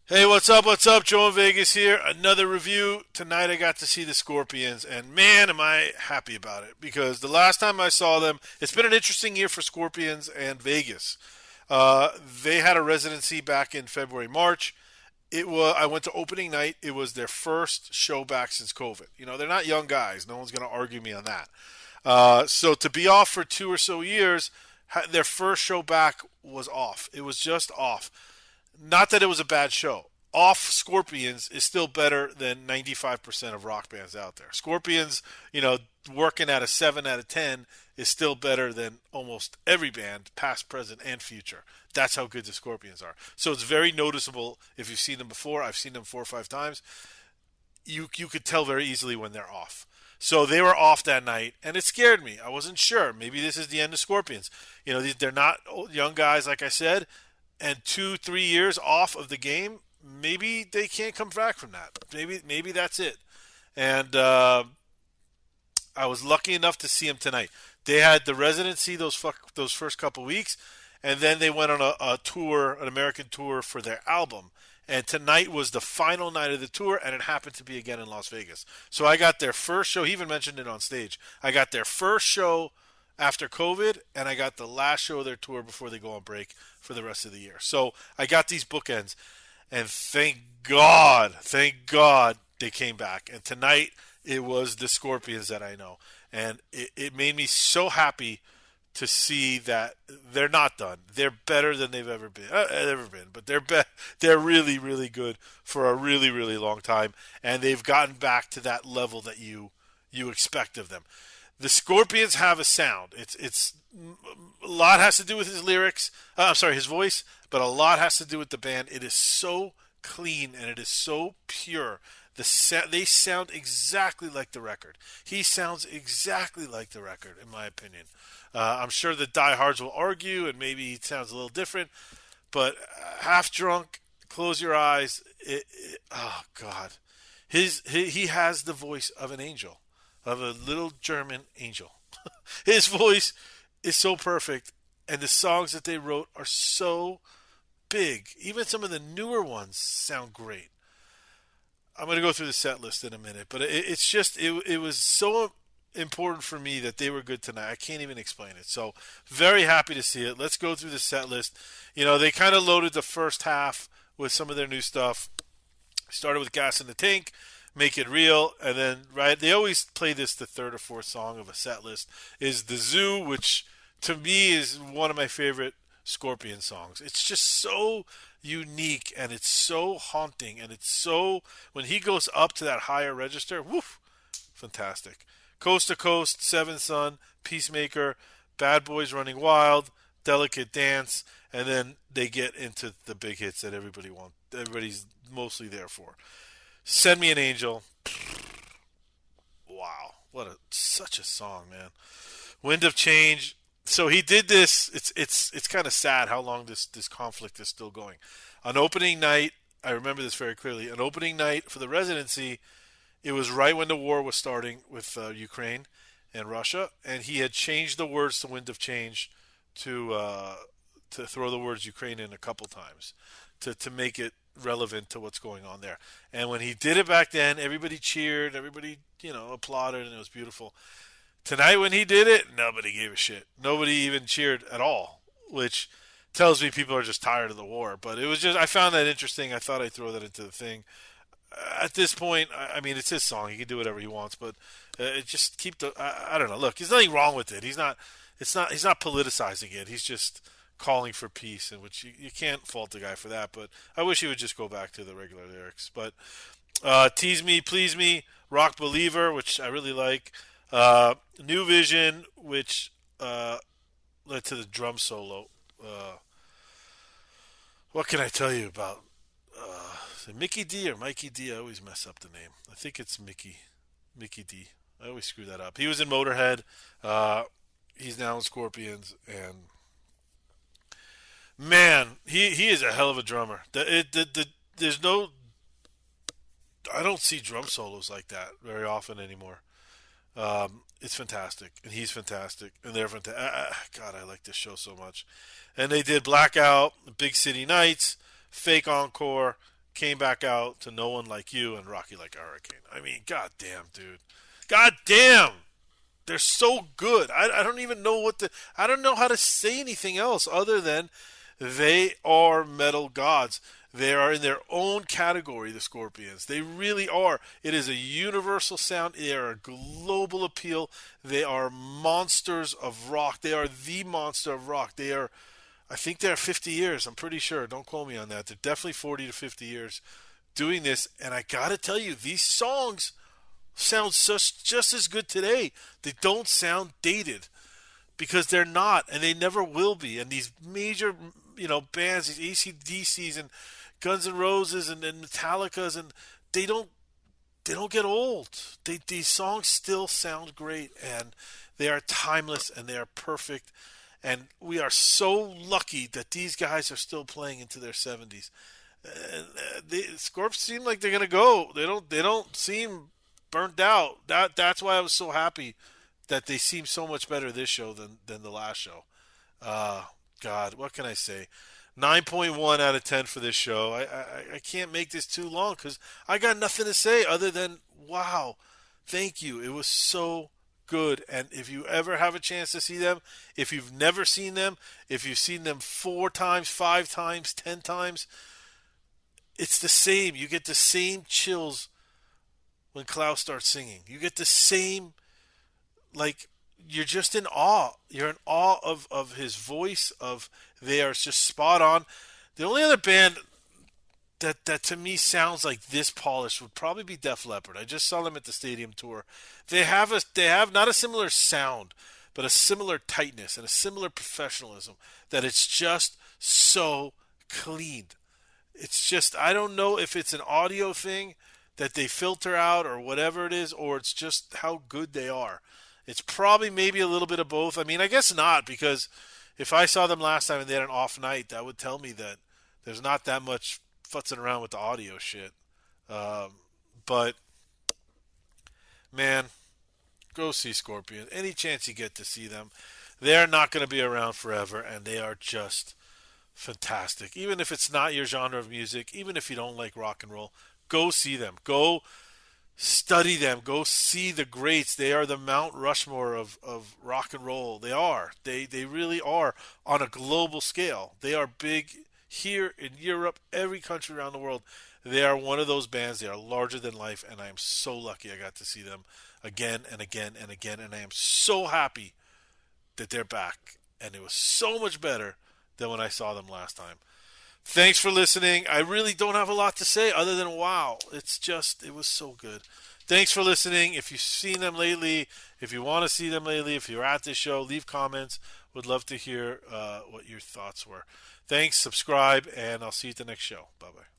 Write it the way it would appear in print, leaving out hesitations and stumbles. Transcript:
Hey, what's up? What's up? Joe in Vegas here. Another review. Tonight I got to see the Scorpions, and man, am I happy about it because the last time I saw them, it's been an interesting year for Scorpions and Vegas. They had a residency back in February, March. I went to opening night. It was their first show back since COVID. You know, they're not young guys. No one's going to argue me on that. So to be off for 2 or so years, their first show back was off. It was just off. Not that it was a bad show. Off Scorpions is still better than 95% of rock bands out there. Scorpions, working at a 7 out of 10 is still better than almost every band, past, present, and future. That's how good the Scorpions are. So it's very noticeable if you've seen them before. I've seen them 4 or 5 times. You could tell very easily when they're off. So they were off that night, and it scared me. I wasn't sure. Maybe this is the end of Scorpions. They're not young guys, like I said, and 2 3 years off of the game, maybe they can't come back from that. Maybe that's it. And I was lucky enough to see them tonight. They had the residency those first couple weeks, and then they went on a tour, an American tour for their album. And tonight was the final night of the tour, and it happened to be again in Las Vegas. So I got their first show. He even mentioned it on stage. I got their first show after COVID, and I got the last show of their tour before they go on break for the rest of the year. So I got these bookends, and thank God they came back. And tonight it was the Scorpions that I know, and it made me so happy to see that they're not done. They're better than they've ever been. But they're really, really good for a really, really long time, and they've gotten back to that level that you expect of them. The Scorpions have a sound. It's a lot has to do with his lyrics. I'm sorry, his voice, but a lot has to do with the band. It is so clean and it is so pure. They sound exactly like the record. He sounds exactly like the record, in my opinion. I'm sure the diehards will argue, and maybe he sounds a little different. But half drunk, close your eyes. Oh God, he has the voice of an angel, of a little German angel. His voice is so perfect, and the songs that they wrote are so big. Even some of the newer ones sound great. I'm going to go through the set list in a minute, but it's just it was so important for me that they were good tonight. I can't even explain it. So very happy to see it. Let's go through the set list. They kind of loaded the first half with some of their new stuff. Started with Gas in the Tank, Make It Real, and then they always play this the third or fourth song of a set list is The Zoo, which to me is one of my favorite Scorpion songs. It's just so unique and it's so haunting and it's so when he goes up to that higher register, woof, fantastic. Coast to Coast, Seven Son, Peacemaker, Bad Boys Running Wild, Delicate Dance, and then they get into the big hits that everybody's mostly there for. Send Me an Angel. Wow, such a song, man. Wind of Change. So he did this. It's kind of sad how long this conflict is still going. On opening night, I remember this very clearly. On opening night for the residency, it was right when the war was starting with Ukraine and Russia, and he had changed the words to "Wind of Change" to throw the words Ukraine in a couple times to make it relevant to what's going on there. And when he did it back then, everybody cheered, everybody applauded, and it was beautiful. Tonight when he did it, nobody gave a shit. Nobody even cheered at all, which tells me people are just tired of the war. But I found that interesting. I thought I'd throw that into the thing. At this point, I mean, it's his song. He can do whatever he wants, but just keep I don't know. Look, there's nothing wrong with it. He's not politicizing it. He's just calling for peace, and which you can't fault the guy for that. But I wish he would just go back to the regular lyrics. But Tease Me, Please Me, Rock Believer, which I really like. New Vision, which led to the drum solo. What can I tell you about? Is it Mickey D or Mikey D? I always mess up the name. I think it's Mickey D. I always screw that up. He was in Motorhead. He's now in Scorpions, and man, he is a hell of a drummer. There's no, I don't see drum solos like that very often anymore. It's fantastic, and he's fantastic, and they're fantastic. God, I like this show so much. And they did Blackout, Big City Nights, Fake Encore, came back out to No One Like You and Rocky Like a Hurricane. I mean, goddamn, dude. Goddamn! They're so good. I don't even know I don't know how to say anything else other than they are metal gods. They are in their own category, the Scorpions. They really are. It is a universal sound. They are a global appeal. They are monsters of rock. They are the monster of rock. I think they're 50 years. I'm pretty sure. Don't quote me on that. They're definitely 40 to 50 years doing this. And I got to tell you, these songs sound just as good today. They don't sound dated because they're not, and they never will be. And these major, bands, these AC/DCs and Guns N' Roses and Metallicas, and they don't get old. These songs still sound great, and they are timeless, and they are perfect. And we are so lucky that these guys are still playing into their 70s. The Scorps seem like they're gonna go. They don't seem burnt out. That's why I was so happy that they seem so much better this show than the last show. God, what can I say? 9.1 out of 10 for this show. I can't make this too long because I got nothing to say other than, wow, thank you. It was so good. And if you ever have a chance to see them, if you've never seen them, if you've seen them 4 times, 5 times, 10 times, it's the same. You get the same chills when Klaus starts singing. You get the same, you're just in awe. You're in awe of his voice, they are just spot on. The only other band that to me sounds like this polished would probably be Def Leppard. I just saw them at the stadium tour. They have not a similar sound, but a similar tightness and a similar professionalism that it's just so clean. It's just, I don't know if it's an audio thing that they filter out or whatever it is, or it's just how good they are. It's probably maybe a little bit of both. I mean, I guess not, because if I saw them last time and they had an off night, that would tell me that there's not that much futzing around with the audio shit. But, man, go see Scorpion. Any chance you get to see them. They're not going to be around forever, and they are just fantastic. Even if it's not your genre of music, even if you don't like rock and roll, go see them. Go study them. Go see the greats. They are the Mount Rushmore of rock and roll. They are. They really are on a global scale. They are big here in Europe, every country around the world. They are one of those bands. They are larger than life, and I am so lucky I got to see them again and again and again, and I am so happy that they're back. And it was so much better than when I saw them last time. Thanks for listening. I really don't have a lot to say other than wow. It was so good. Thanks for listening. If you've seen them lately, if you want to see them lately, if you're at this show, leave comments. Would love to hear what your thoughts were. Thanks, subscribe, and I'll see you at the next show. Bye-bye.